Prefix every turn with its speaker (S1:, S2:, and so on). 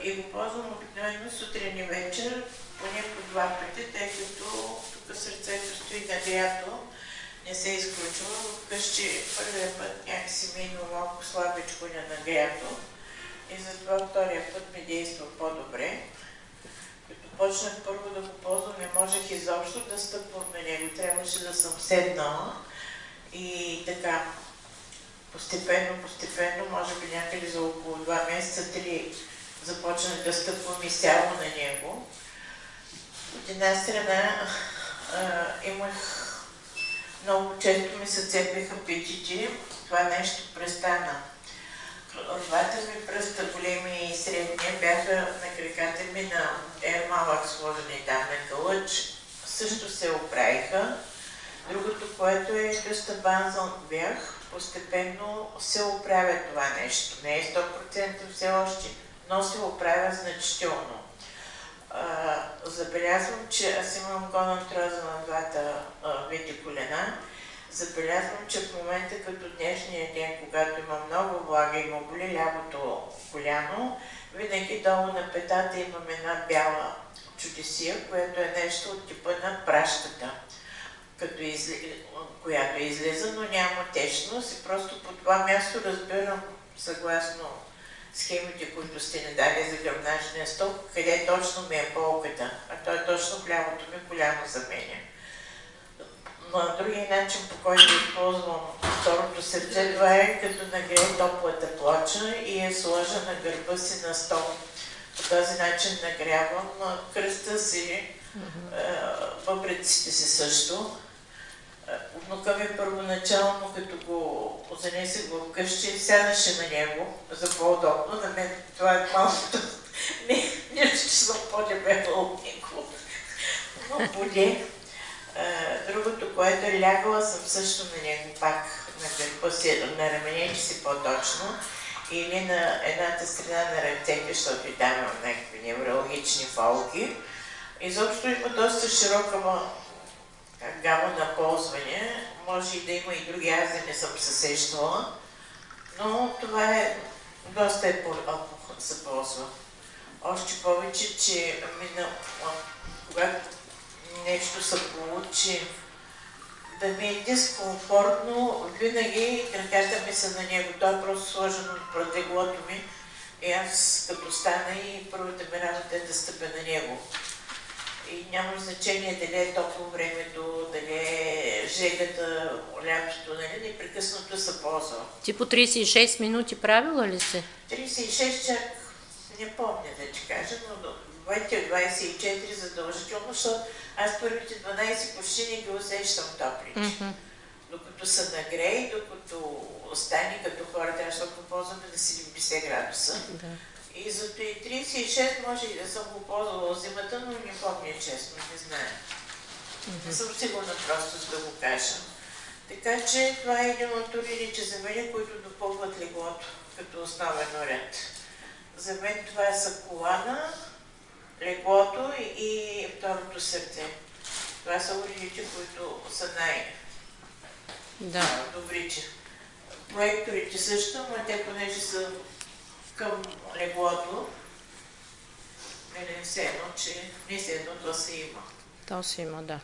S1: и го ползвам обикновено сутрин и вечер, поне по 2 пъти, тъй като тук сърцето стои нагрято, не се изключва. Вкъщи първия път някакси ми е малко слабичко нагрято и затова втория път ми действа по-добре. Като почнах първо да го ползвам, не можех изобщо да стъпвам на него. Трябваше да съм седнала и така постепенно, може би някъде за около 2 месеца, 3 започнах да стъпвам изцяло на него. От една страна имах много често ми се цепиха петите, това нещо престана. Двата ми пръста, големи и средния, бяха на краката ми на малък сложени там на кълъч, също се оправиха. Другото, което е гъстабанзъл бях, постепенно се оправя това нещо. Не е 100% все още, но се оправя значително. Забелязвам, че аз имам гонартроза на двата види колена. Забелязвам, че в момента като днешния ден, когато има много влага и му боли лявото коляно, винаги долу на петата имам една бяла чудесия, което е нещо от типа на прашката, която излиза, но няма течност и просто по това място разбирам, съгласно схемите, които сте ни дали за гръбначния стълб, къде точно ми е болката, а то е точно в лявото ми коляно за мене. Но другия начин, по който използвам второто сърце, това е като нагрея топлата плоча и я сложа на гърба си на стол. По този начин нагрявам кръста си, бъбреците си също. Внука ми първоначално, като го занесех в къщи, сядаше на него за по-удобно. На мен това е малкото. Не, че съм по-дебела от него. Но боли. Другото, което е лягала съм също на него пак на гърба си, на раменете си по-точно, или на едната страна на ръцете, защото и там имам някакви неврологични фолки. Изобщо има доста широка гама на ползване. Може и да има и други, аз да не съм се сещала, но това е доста се ползва. Още повече, че когато нещо се получи да ми е дискомфортно, винаги краката ми са на него. Той е просто сложен от леглото ми и аз като стана и първата ми работа е да стъпя на него. И няма значение дали е топло времето, дали е жегата, лятото, нали, непрекъснато се ползва.
S2: Ти по 36 минути правила ли си?
S1: 36 чак не помня да ти кажа, но 24 задължително, защото аз първите 12 почти не ги усещам топлите. Докато се нагрее, докато остане като хората, защото ползваме на 70 градуса. И зато и 36 може и да съм го ползвала зимата, но не помня честно, не знае. Не съм сигурна просто за да го кажа. Така че това е един от уредите за мен, които допълват леглото като основен уред. За мен това са колана, леглото и второто сърце. Това са уредите, които са най-добрите. Проекторите също, но те понеже са към леглото, не все едно, че не все едно, то се има.
S2: То се има, да.